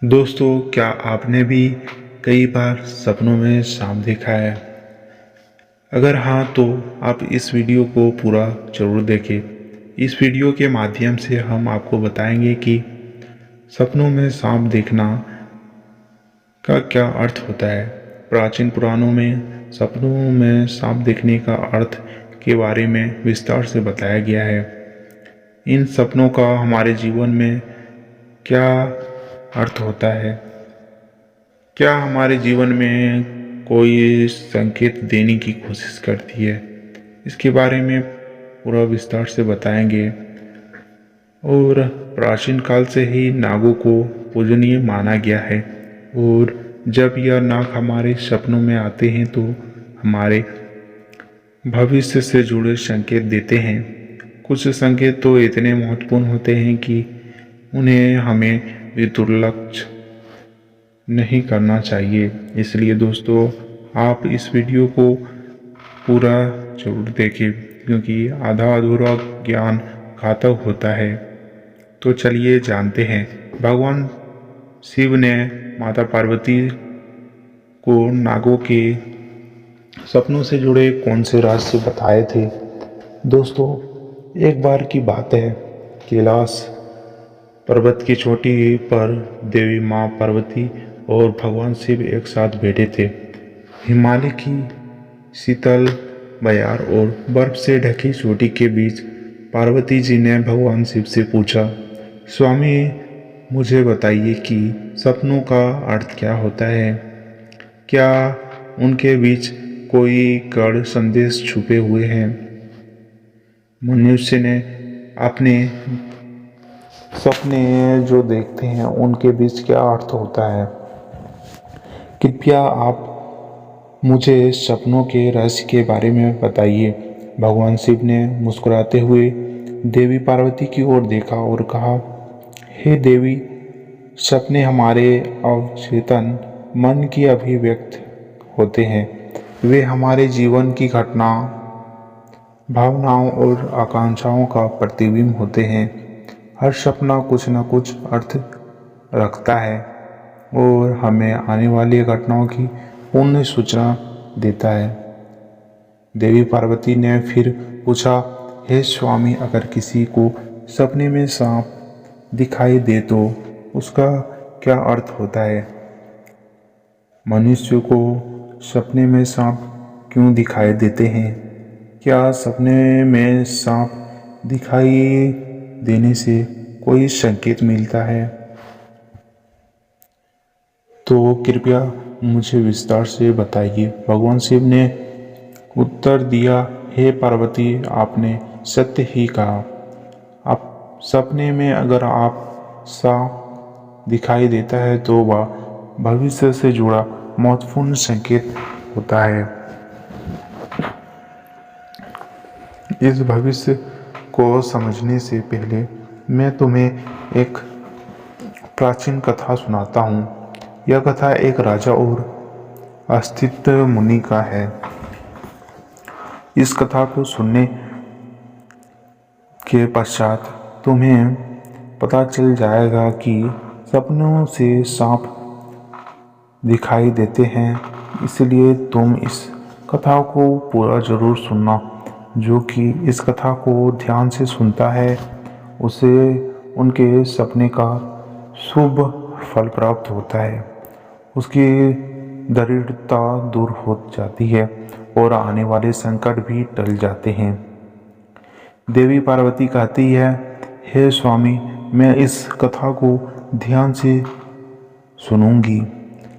दोस्तों, क्या आपने भी कई बार सपनों में सांप देखा है? अगर हाँ, तो आप इस वीडियो को पूरा ज़रूर देखें। इस वीडियो के माध्यम से हम आपको बताएंगे कि सपनों में सांप देखना का क्या अर्थ होता है। प्राचीन पुराणों में सपनों में सांप देखने का अर्थ के बारे में विस्तार से बताया गया है। इन सपनों का हमारे जीवन में क्या अर्थ होता है? क्या हमारे जीवन में कोई संकेत देने की कोशिश करती है? इसके बारे में पूरा विस्तार से बताएंगे। और प्राचीन काल से ही नागों को पूजनीय माना गया है, और जब यह नाग हमारे सपनों में आते हैं तो हमारे भविष्य से जुड़े संकेत देते हैं। कुछ संकेत तो इतने महत्वपूर्ण होते हैं कि उन्हें हमें भी दुर्लक्ष नहीं करना चाहिए। इसलिए दोस्तों, आप इस वीडियो को पूरा जरूर देखें, क्योंकि आधा अधूरा ज्ञान घातक होता है। तो चलिए जानते हैं, भगवान शिव ने माता पार्वती को नागों के सपनों से जुड़े कौन से रहस्य बताए थे। दोस्तों, एक बार की बात है, कैलाश पर्वत की चोटी पर देवी माँ पार्वती और भगवान शिव एक साथ बैठे थे। हिमालय की शीतल बयार और बर्फ से ढकी चोटी के बीच पार्वती जी ने भगवान शिव से पूछा, स्वामी, मुझे बताइए कि सपनों का अर्थ क्या होता है? क्या उनके बीच कोई गढ़ संदेश छुपे हुए हैं? मनुष्य ने अपने सपने जो देखते हैं उनके बीच क्या अर्थ होता है? कृपया आप मुझे सपनों के रहस्य के बारे में बताइए। भगवान शिव ने मुस्कुराते हुए देवी पार्वती की ओर देखा और कहा, हे देवी, सपने हमारे अवचेतन मन की अभिव्यक्त होते हैं। वे हमारे जीवन की घटना, भावनाओं और आकांक्षाओं का प्रतिबिंब होते हैं। हर सपना कुछ न कुछ अर्थ रखता है और हमें आने वाली घटनाओं की पूर्ण सूचना देता है। देवी पार्वती ने फिर पूछा, हे स्वामी, अगर किसी को सपने में सांप दिखाई दे तो उसका क्या अर्थ होता है? मनुष्य को सपने में सांप क्यों दिखाई देते हैं? क्या सपने में सांप दिखाई देने से कोई संकेत मिलता है? तो कृपया मुझे विस्तार से बताइए। भगवान शिव ने उत्तर दिया, हे पार्वती, आपने सत्य ही कहा। आप सपने में अगर आप सांप दिखाई देता है तो वह भविष्य से जुड़ा महत्वपूर्ण संकेत होता है। इस भविष्य को समझने से पहले मैं तुम्हें एक प्राचीन कथा सुनाता हूँ। यह कथा एक राजा और अस्तित्व मुनि का है। इस कथा को सुनने के पश्चात तुम्हें पता चल जाएगा कि सपनों से सांप दिखाई देते हैं। इसलिए तुम इस कथा को पूरा जरूर सुनना। जो कि इस कथा को ध्यान से सुनता है उसे उनके सपने का शुभ फल प्राप्त होता है। उसकी दरिद्रता दूर हो जाती है और आने वाले संकट भी टल जाते हैं। देवी पार्वती कहती है, हे स्वामी, मैं इस कथा को ध्यान से सुनूंगी।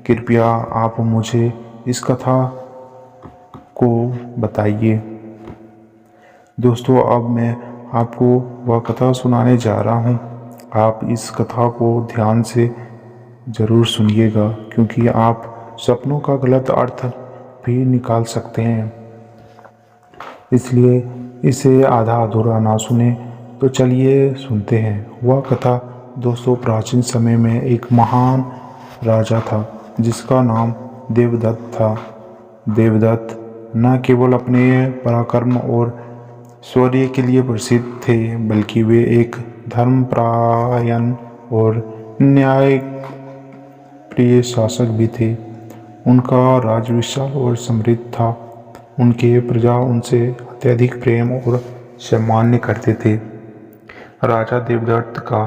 कृपया आप मुझे इस कथा को बताइए। दोस्तों, अब मैं आपको वह कथा सुनाने जा रहा हूँ। आप इस कथा को ध्यान से ज़रूर सुनिएगा, क्योंकि आप सपनों का गलत अर्थ भी निकाल सकते हैं। इसलिए इसे आधा अधूरा ना सुने। तो चलिए सुनते हैं। वह कथा दोस्तों, प्राचीन समय में एक महान राजा था जिसका नाम देवदत्त था। देवदत्त न केवल अपने पराक्रम और शौर्य के लिए प्रसिद्ध थे, बल्कि वे एक धर्मपरायण और प्रिय शासक भी थे। उनका राज्य विशाल और समृद्ध था। उनके प्रजा उनसे अत्यधिक प्रेम और सम्मान करते थे। राजा देवदत्त का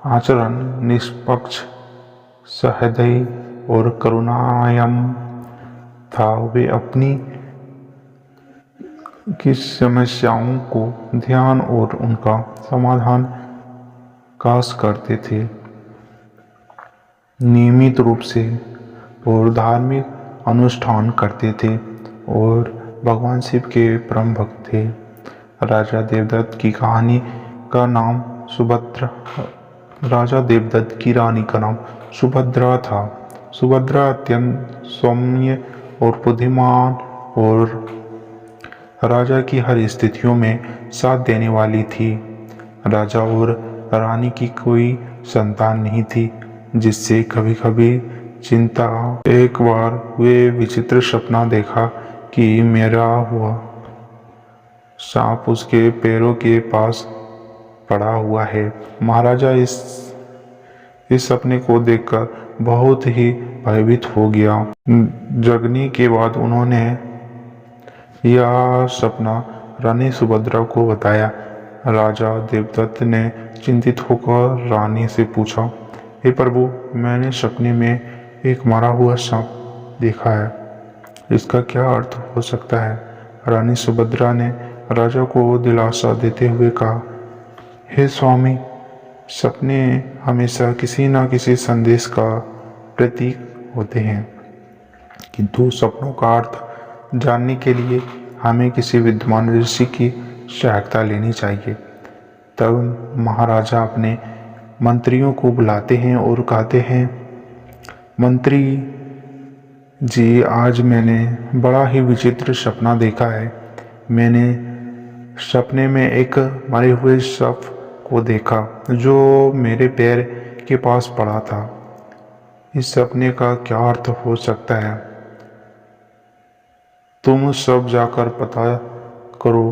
आचरण निष्पक्ष, सहृदय और करुणामय था। वे अपनी की समस्याओं को ध्यान और उनका समाधान काश करते थे। नियमित रूप से और धार्मिक अनुष्ठान करते थे और भगवान शिव के परम भक्त थे। राजा देवदत्त की कहानी का नाम सुभद्रा राजा देवदत्त की रानी का नाम सुभद्रा था। सुभद्रा अत्यंत सौम्य और बुद्धिमान और राजा की हर स्थितियों में साथ देने वाली थी। राजा और रानी की कोई संतान नहीं थी, जिससे कभी कभी चिंता। एक बार वे विचित्र सपना देखा कि मेरा हुआ सांप उसके पैरों के पास पड़ा हुआ है। महाराजा इस सपने को देखकर बहुत ही भयभीत हो गया। जगने के बाद उन्होंने यह सपना रानी सुभद्रा को बताया। राजा देवदत्त ने चिंतित होकर रानी से पूछा, हे प्रभु, मैंने सपने में एक मरा हुआ सांप देखा है, इसका क्या अर्थ हो सकता है? रानी सुभद्रा ने राजा को दिलासा देते हुए कहा, हे स्वामी, सपने हमेशा किसी न किसी संदेश का प्रतीक होते हैं, किंतु सपनों का अर्थ जानने के लिए हमें किसी विद्वान ऋषि की सहायता लेनी चाहिए। तब महाराजा अपने मंत्रियों को बुलाते हैं और कहते हैं, मंत्री जी, आज मैंने बड़ा ही विचित्र सपना देखा है। मैंने सपने में एक मरे हुए सांप को देखा जो मेरे पैर के पास पड़ा था। इस सपने का क्या अर्थ हो सकता है? तुम सब जाकर पता करो।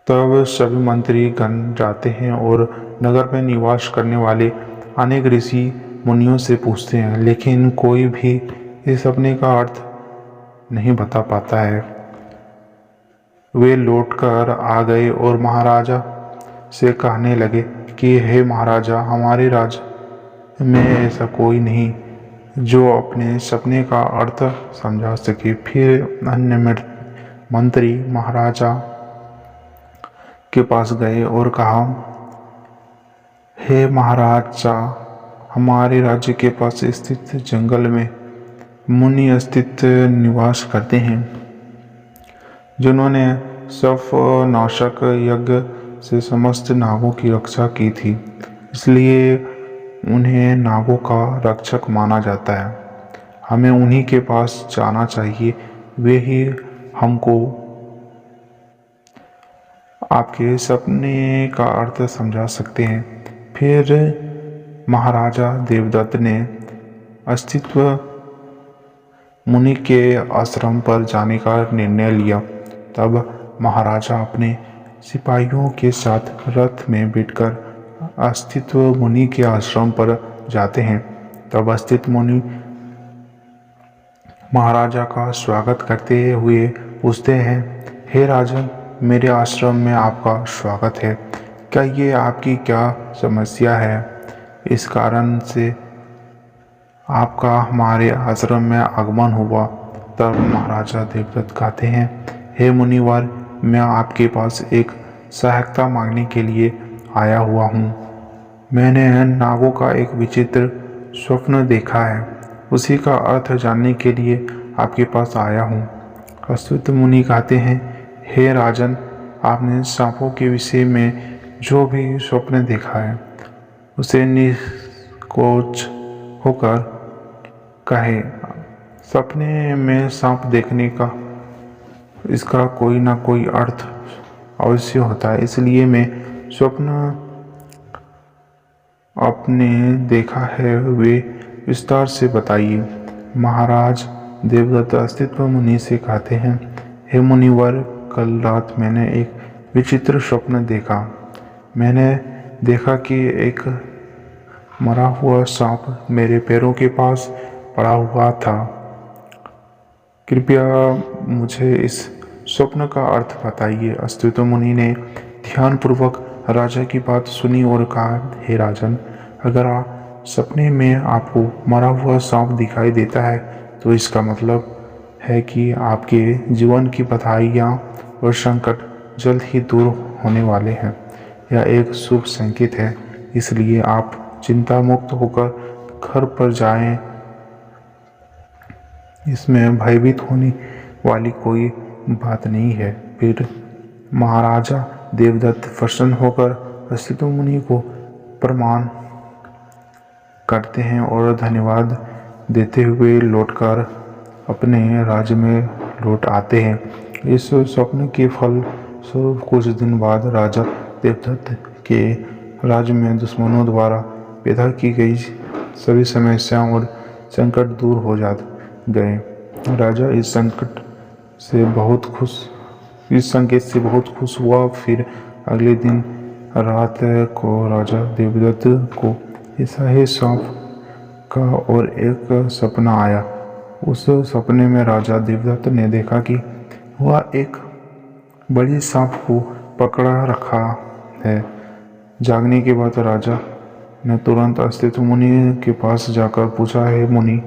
तब सभी मंत्री गण जाते हैं और नगर में निवास करने वाले अनेक ऋषि मुनियों से पूछते हैं, लेकिन कोई भी इस सपने का अर्थ नहीं बता पाता है। वे लौटकर आ गए और महाराजा से कहने लगे कि हे महाराजा, हमारे राज्य में ऐसा कोई नहीं जो अपने सपने का अर्थ समझा सके। फिर अन्य मंत्री महाराजा के पास गए और कहा, हे महाराजा, हमारे राज्य के पास स्थित जंगल में मुनि अस्तित्व निवास करते हैं, जिन्होंने सर्प नाशक यज्ञ से समस्त नागों की रक्षा की थी, इसलिए उन्हें नागों का रक्षक माना जाता है। हमें उन्हीं के पास जाना चाहिए, वे ही हमको आपके सपने का अर्थ समझा सकते हैं। फिर महाराजा देवदत्त ने अस्तित्व मुनि के आश्रम पर जाने का निर्णय लिया। तब महाराजा अपने सिपाहियों के साथ रथ में बैठकर अस्तित्व मुनि के आश्रम पर जाते हैं। तब अस्तित्व मुनि महाराजा का स्वागत करते हुए पूछते हैं, हे राजन, मेरे आश्रम में आपका स्वागत है। क्या ये आपकी क्या समस्या है? इस कारण से आपका हमारे आश्रम में आगमन हुआ। तब महाराजा देवदत्त कहते हैं, हे मुनिवर, मैं आपके पास एक सहायता मांगने के लिए आया हुआ हूँ। मैंने नागों का एक विचित्र स्वप्न देखा है, उसी का अर्थ जानने के लिए आपके पास आया हूँ। अस्तित्व मुनि कहते हैं, हे राजन, आपने सांपों के विषय में जो भी स्वप्न देखा है उसे निष्कोच होकर कहे। सपने में सांप देखने का इसका कोई ना कोई अर्थ अवश्य होता है, इसलिए मैं स्वप्न आपने देखा है वे विस्तार से बताइए। महाराज देवदत्त अस्तित्व मुनि से कहते हैं, हे मुनिवर, कल रात मैंने एक विचित्र स्वप्न देखा। मैंने देखा कि एक मरा हुआ सांप मेरे पैरों के पास पड़ा हुआ था। कृपया मुझे इस स्वप्न का अर्थ बताइए। अस्तित्व मुनि ने ध्यानपूर्वक राजा की बात सुनी और कहा, हे राजन, अगर सपने में आपको मरा हुआ सांप दिखाई देता है तो इसका मतलब है कि आपके जीवन की बधाइयाँ और संकट जल्द ही दूर होने वाले हैं। यह एक शुभ संकेत है, इसलिए आप चिंता मुक्त होकर घर पर जाएं। इसमें भयभीत होने वाली कोई बात नहीं है। फिर महाराजा देवदत्त प्रसन्न होकर अस्तित्व मुनि को प्रणाम करते हैं और धन्यवाद देते हुए लौटकर अपने राज्य में लौट आते हैं। इस स्वप्न के फल स्वरूप कुछ दिन बाद राजा देवदत्त के राज्य में दुश्मनों द्वारा पैदा की गई सभी समस्याओं और संकट दूर हो गए। राजा इस संकेत से बहुत खुश हुआ। फिर अगले दिन रात को राजा देवदत्त को ऐसा ही सांप का और एक सपना आया। उस सपने में राजा देवदत्त ने देखा कि वह एक बड़ी सांप को पकड़ा रखा है। जागने के बाद राजा ने तुरंत अस्तित्व मुनि के पास जाकर पूछा, हे मुनि,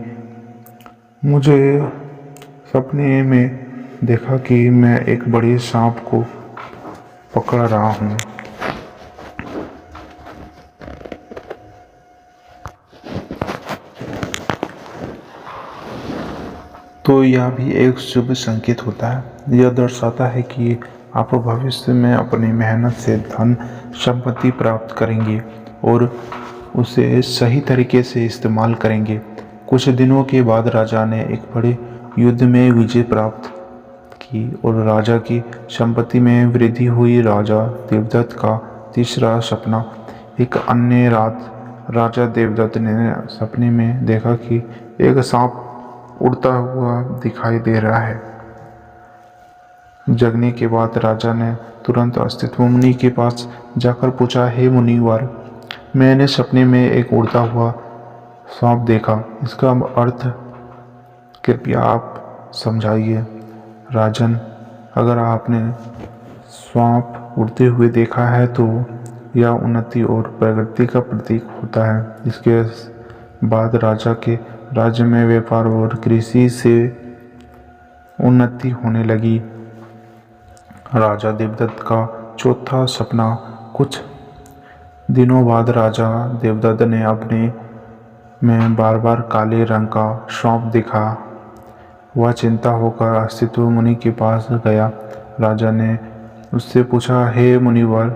मुझे सपने में देखा कि मैं एक बड़ी सांप को पकड़ रहा हूँ। तो यह भी एक शुभ संकेत होता है। यह दर्शाता है कि आप भविष्य में अपनी मेहनत से धन संपत्ति प्राप्त करेंगे और उसे सही तरीके से इस्तेमाल करेंगे। कुछ दिनों के बाद राजा ने एक बड़े युद्ध में विजय प्राप्त की और राजा की संपत्ति में वृद्धि हुई। राजा देवदत्त का तीसरा सपना। एक अन्य रात राजा देवदत्त ने सपने में देखा कि एक सांप उड़ता हुआ दिखाई दे रहा है। जगने के बाद राजा ने तुरंत अस्तित्व मुनि के पास जाकर पूछा, हे मुनिवर, मैंने सपने में एक उड़ता हुआ सांप देखा, इसका अर्थ कृपया आप समझाइए। राजन, अगर आपने सांप उड़ते हुए देखा है तो यह उन्नति और प्रगति का प्रतीक होता है। इसके बाद राजा के राज्य में व्यापार और कृषि से उन्नति होने लगी। राजा देवदत्त का चौथा सपना। कुछ दिनों बाद राजा देवदत्त ने अपने में बार बार काले रंग का सांप देखा। वह चिंता होकर अस्तित्व मुनि के पास गया। राजा ने उससे पूछा, हे मुनिवर,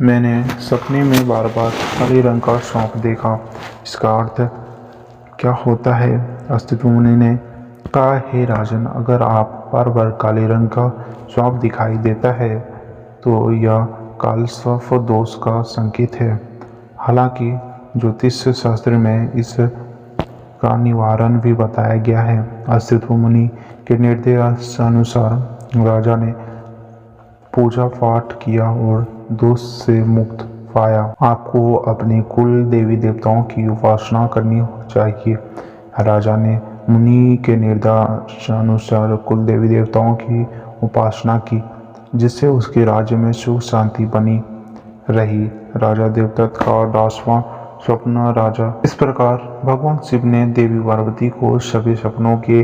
मैंने सपने में बार बार काले रंग का सांप देखा, इसका अर्थ क्या होता है? अस्तित्व मुनि ने कहा, हे राजन, अगर आप बार बार काले रंग का सांप दिखाई देता है तो यह कालसर्प दोष का संकेत है। हालांकि ज्योतिष शास्त्र में इस का निवारण भी बताया गया है। अस्तित्व मुनि के निर्देशानुसार राजा ने पूजा पाठ किया और दोष से मुक्त पाया। आपको अपने कुल देवी देवताओं की उपासना करनी चाहिए। राजा ने मुनि के निर्देशानुसार कुल देवी देवताओं की उपासना की, जिससे उसके राज्य में सुख शांति बनी रही। राजा देवदत्त का 10वां स्वप्न। राजा इस प्रकार भगवान शिव ने देवी पार्वती को सभी सपनों के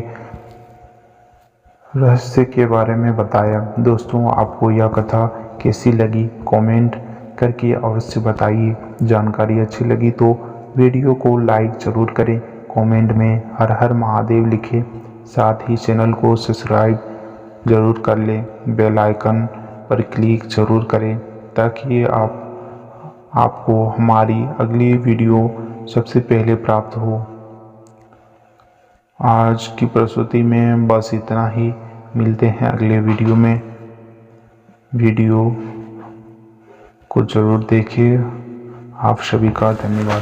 रहस्य के बारे में बताया। दोस्तों, आपको यह कथा कैसी लगी कमेंट करके अवश्य बताइए। जानकारी अच्छी लगी तो वीडियो को लाइक जरूर करें, कमेंट में हर हर महादेव लिखें, साथ ही चैनल को सब्सक्राइब जरूर कर लें। बेल आइकन पर क्लिक जरूर करें ताकि आपको हमारी अगली वीडियो सबसे पहले प्राप्त हो। आज की प्रस्तुति में बस इतना ही। मिलते हैं अगले वीडियो में। वीडियो को जरूर देखिए। आप सभी का धन्यवाद।